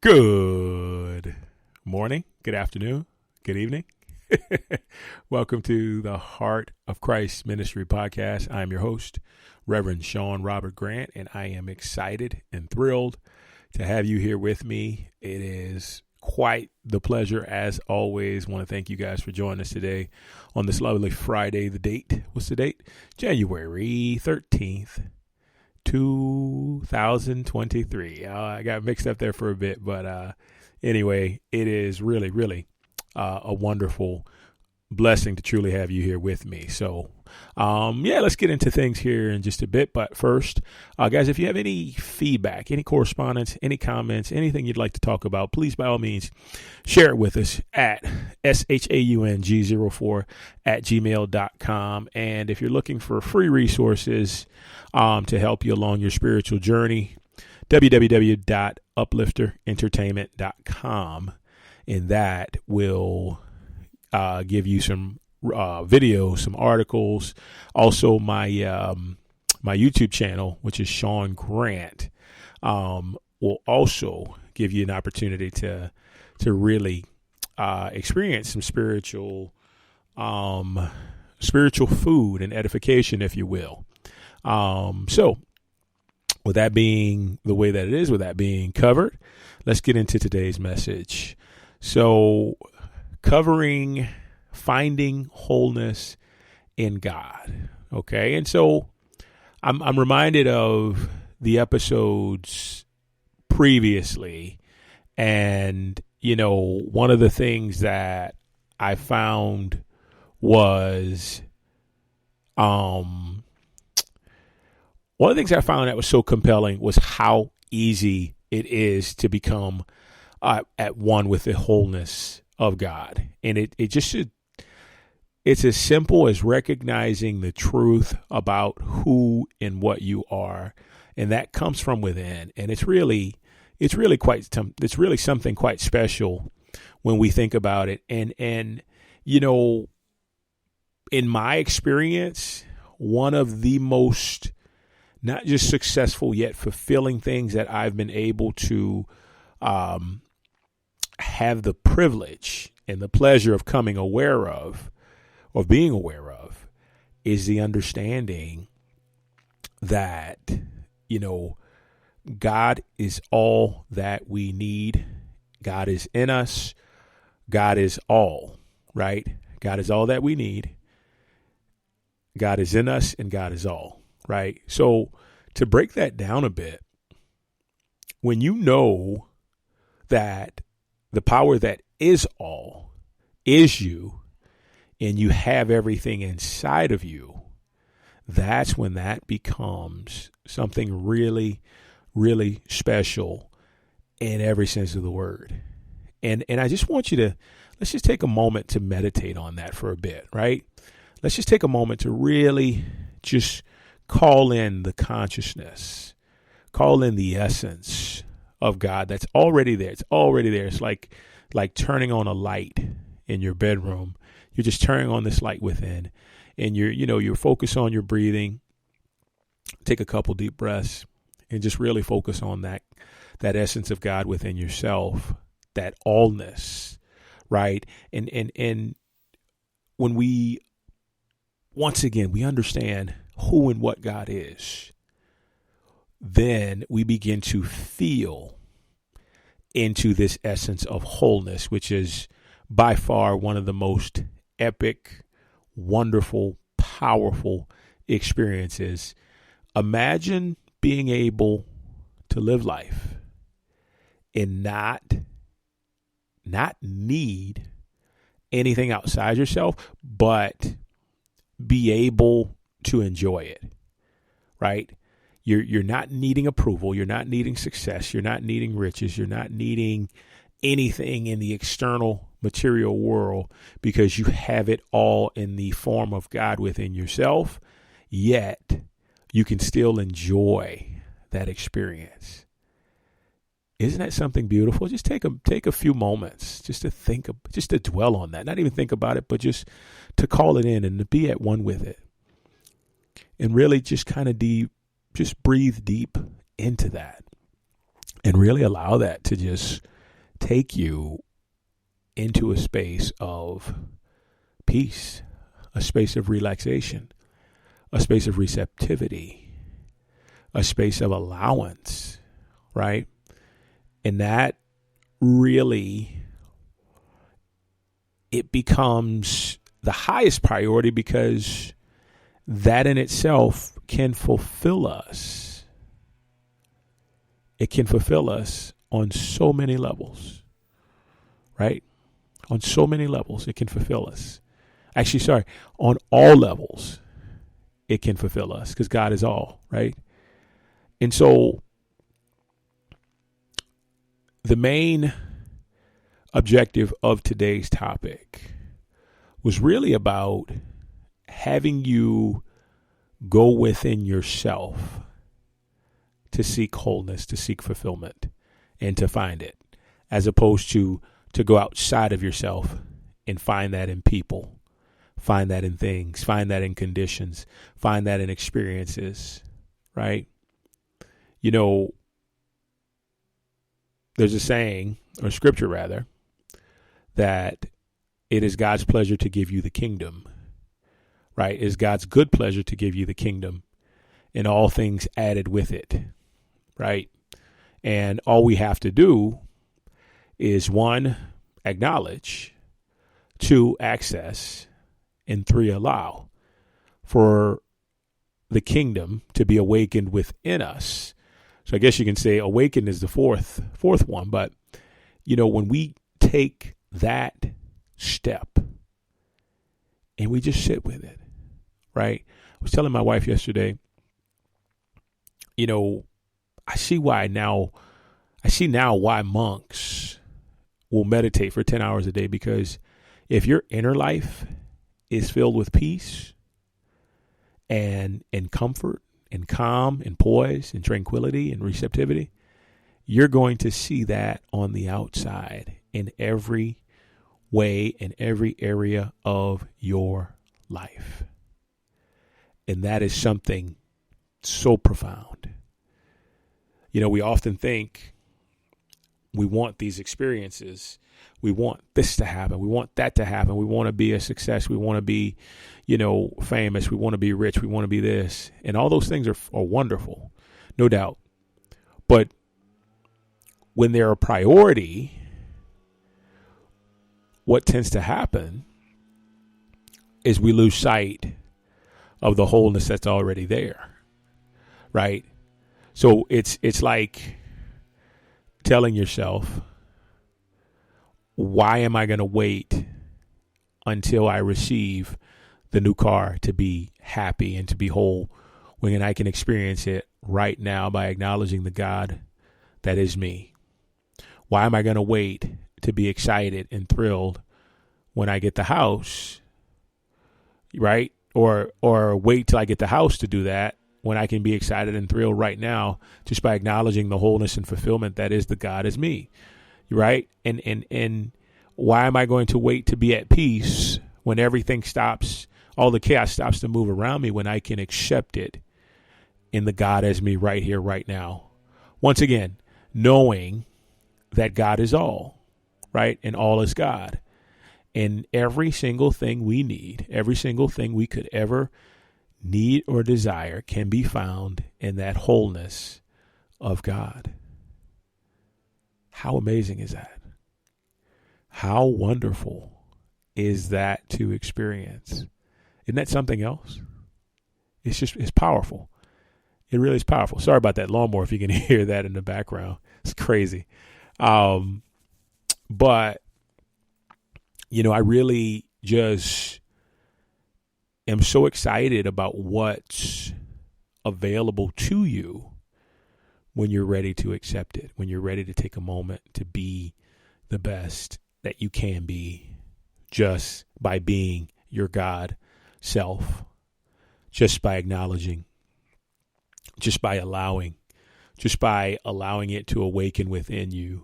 Good morning, good afternoon, good evening. Welcome to the Heart of Christ Ministry Podcast. I'm your host, Reverend Sean Robert Grant, and I am excited and thrilled to have you here with me. It is quite the pleasure, as always. I want to thank you guys for joining us today on this lovely Friday. What's the date? January 13th. 2023. I got mixed up there for a bit, but anyway, it is really a wonderful blessing to truly have you here with me. So let's get into things here in just a bit. But first, guys, if you have any feedback, any correspondence, any comments, anything you'd like to talk about, please, by all means, share it with us at shaung04@gmail.com. And if you're looking for free resources to help you along your spiritual journey, www.uplifterentertainment.com. And that will give you some videos, some articles. Also, my YouTube channel, which is Sean Grant, will also give you an opportunity to really experience some spiritual food and edification, if you will. So with that being the way that it is, with that being covered, let's get into today's message. So covering finding wholeness in God. Okay. And so I'm reminded of the episodes previously. And, one of the things that I found was, one of the things I found that was so compelling was how easy it is to become at one with the wholeness of God. And it's as simple as recognizing the truth about who and what you are. And that comes from within. And it's really something quite special when we think about it. And in my experience, one of the most not just successful yet fulfilling things that I've been able to have the privilege and the pleasure of being aware of, is the understanding that, God is all that we need. God is in us. God is all, right? God is all that we need. God is in us, and God is all, right? So to break that down a bit, when you know that the power that is all is you, and you have everything inside of you, that's when that becomes something really, really special in every sense of the word. And I just want you to, let's just take a moment to meditate on that for a bit, right? Let's just take a moment to really just call in the consciousness, call in the essence of God that's already there. It's already there. It's like turning on a light in your bedroom. You're just turning on this light within, and you're focused on your breathing. Take a couple deep breaths and just really focus on that essence of God within yourself, that allness, right? And when we, once again, we understand who and what God is, then we begin to feel into this essence of wholeness, which is by far one of the most epic, wonderful, powerful experiences. Imagine being able to live life and not need anything outside yourself, but be able to enjoy it, right? You're not needing approval. You're not needing success. You're not needing riches. You're not needing anything in the external material world, because you have it all in the form of God within yourself, yet you can still enjoy that experience. Isn't that something beautiful? Just take a few moments just to dwell on that. Not even think about it, but just to call it in and to be at one with it. And really just kind of just breathe deep into that and really allow that to just take you into a space of peace, a space of relaxation, a space of receptivity, a space of allowance, right? And that really, it becomes the highest priority because that in itself can fulfill us. It can fulfill us on so many levels, right? On so many levels, it can fulfill us. Actually, sorry, on all levels, it can fulfill us because God is all, right? And so the main objective of today's topic was really about having you go within yourself to seek wholeness, to seek fulfillment, and to find it, as opposed to go outside of yourself and find that in people, find that in things, find that in conditions, find that in experiences, right? You know, there's a saying, or scripture rather, that it is God's pleasure to give you the kingdom, right? It is God's good pleasure to give you the kingdom and all things added with it, right? And all we have to do is 1, acknowledge, 2, access, and 3, allow for the kingdom to be awakened within us. So I guess you can say awaken is the fourth one. But, you know, when we take that step and we just sit with it, right? I was telling my wife yesterday, you know, I see now why monks will meditate for 10 hours a day, because if your inner life is filled with peace and comfort and calm and poise and tranquility and receptivity, you're going to see that on the outside in every way, in every area of your life. And that is something so profound. You know, we often think we want these experiences. We want this to happen. We want that to happen. We want to be a success. We want to be, you know, famous. We want to be rich. We want to be this. And all those things are wonderful, no doubt. But when they're a priority, what tends to happen is we lose sight of the wholeness that's already there, right? So it's like telling yourself, why am I going to wait until I receive the new car to be happy and to be whole, when I can experience it right now by acknowledging the God that is me? Why am I going to wait to be excited and thrilled when I get the house, right? Or wait till I get the house to do that, when I can be excited and thrilled right now just by acknowledging the wholeness and fulfillment that is the God is me, right? And why am I going to wait to be at peace when everything stops, all the chaos stops to move around me, when I can accept it in the God as me right here, right now? Once again, knowing that God is all, right? And all is God. And every single thing we need, every single thing we could ever need or desire can be found in that wholeness of God. How amazing is that? How wonderful is that to experience? Isn't that something else? It's powerful. It really is powerful. Sorry about that lawnmower if you can hear that in the background. It's crazy. But, you know, I really just am so excited about what's available to you when you're ready to accept it, when you're ready to take a moment to be the best that you can be, just by being your God self, just by acknowledging, just by allowing it to awaken within you.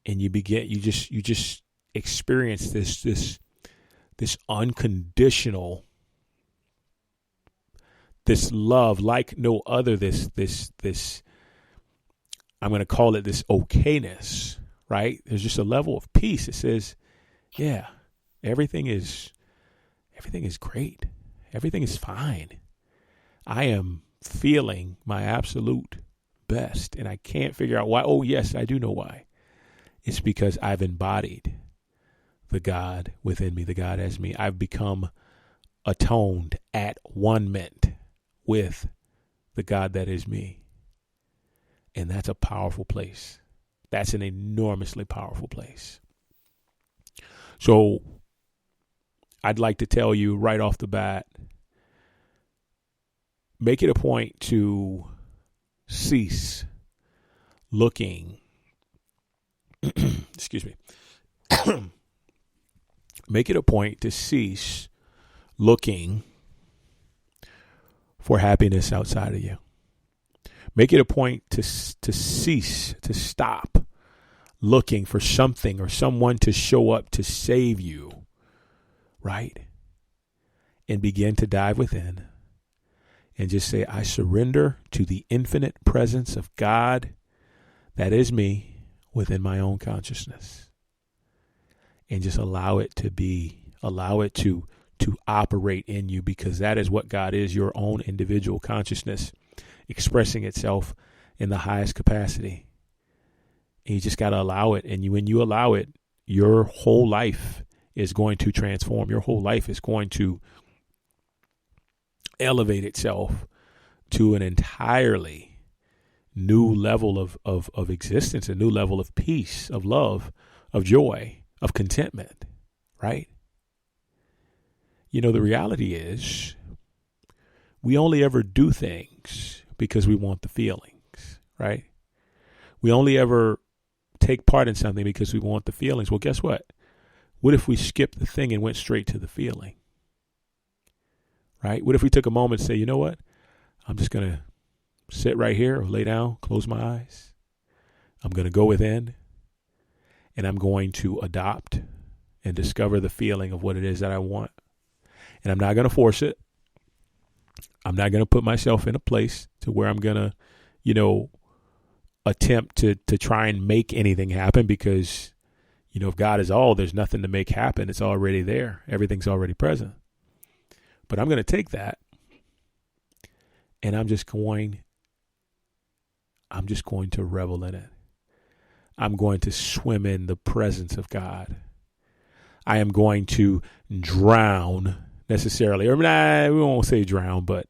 And you just experience this unconditional, this love like no other, this I'm going to call it this okayness, right? There's just a level of peace. It says, yeah, everything is great. Everything is fine. I am feeling my absolute best, and I can't figure out why. Oh, yes, I do know why. It's because I've embodied the God within me, the God as me. I've become atoned at one-ment with the God that is me. And that's a powerful place. That's an enormously powerful place. So I'd like to tell you right off the bat, make it a point to cease looking, excuse me, make it a point to cease looking for happiness outside of you. Make it a point to cease, to stop looking for something or someone to show up to save you, right? And begin to dive within and just say, I surrender to the infinite presence of God that is me within my own consciousness. And just allow it to be, allow it to operate in you, because that is what God is, your own individual consciousness expressing itself in the highest capacity. And you just got to allow it. And when you allow it, your whole life is going to transform. Your whole life is going to elevate itself to an entirely new level of existence, a new level of peace, of love, of joy, of contentment, right? You know, the reality is we only ever do things because we want the feelings, right? We only ever take part in something because we want the feelings. Well, guess what? What if we skipped the thing and went straight to the feeling? Right? What if we took a moment and say, you know what? I'm just going to sit right here or lay down, close my eyes. I'm going to go within and I'm going to adopt and discover the feeling of what it is that I want. And I'm not going to force it. I'm not going to put myself in a place to where I'm going to, attempt to try and make anything happen, because, if God is all, there's nothing to make happen. It's already there. Everything's already present. But I'm going to take that and I'm just going to revel in it. I'm going to swim in the presence of God. I am going to drown necessarily, or we won't say drown, but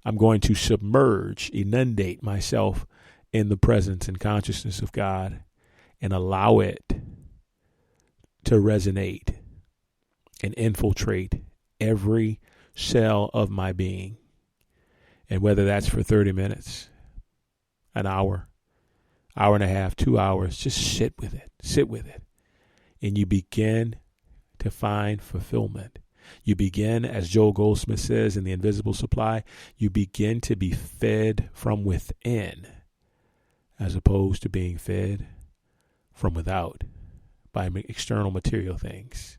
I'm going to submerge, inundate myself in the presence and consciousness of God and allow it to resonate and infiltrate every cell of my being. And whether that's for 30 minutes, an hour, hour and a half, 2 hours, just sit with it. And you begin to find fulfillment. You begin, as Joel Goldsmith says in The Invisible Supply, you begin to be fed from within as opposed to being fed from without by external material things.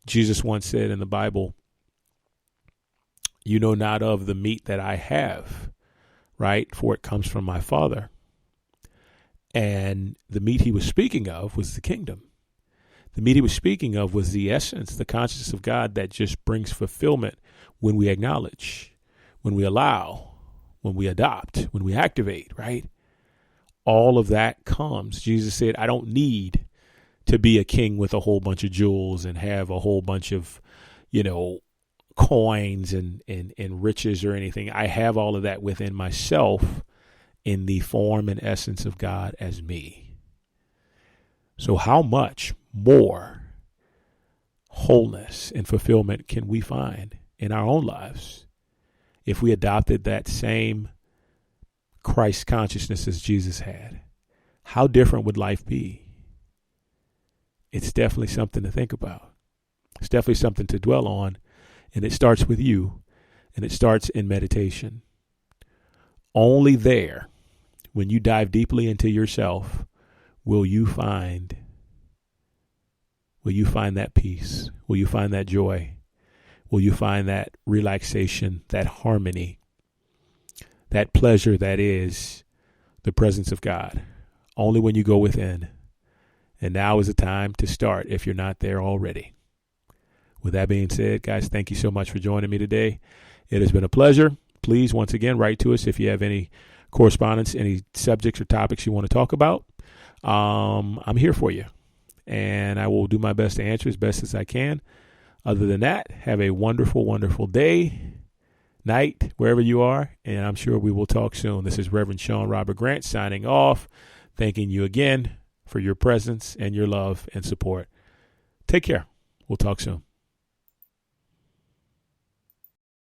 Jesus once said in the Bible, you know not of the meat that I have, right? For it comes from my Father. And the meat he was speaking of was the kingdom. The meat he was speaking of was the essence, the consciousness of God that just brings fulfillment when we acknowledge, when we allow, when we adopt, when we activate, right? All of that comes. Jesus said, I don't need to be a king with a whole bunch of jewels and have a whole bunch of, coins and riches or anything. I have all of that within myself in the form and essence of God as me. So how much more wholeness and fulfillment can we find in our own lives if we adopted that same Christ consciousness as Jesus had? How different would life be? It's definitely something to think about. It's definitely something to dwell on. And it starts with you, and it starts in meditation. Only there, when you dive deeply into yourself, will you find that peace? Will you find that joy? Will you find that relaxation, that harmony, that pleasure that is the presence of God? only when you go within. And now is the time to start if you're not there already. With that being said, guys, thank you so much for joining me today. It has been a pleasure. Please, once again, write to us if you have any correspondence, any subjects or topics you want to talk about. I'm here for you, and I will do my best to answer as best as I can. Other than that, have a wonderful, wonderful day, night, wherever you are, and I'm sure we will talk soon. This is Reverend Sean Robert Grant signing off, thanking you again for your presence and your love and support. Take care. We'll talk soon.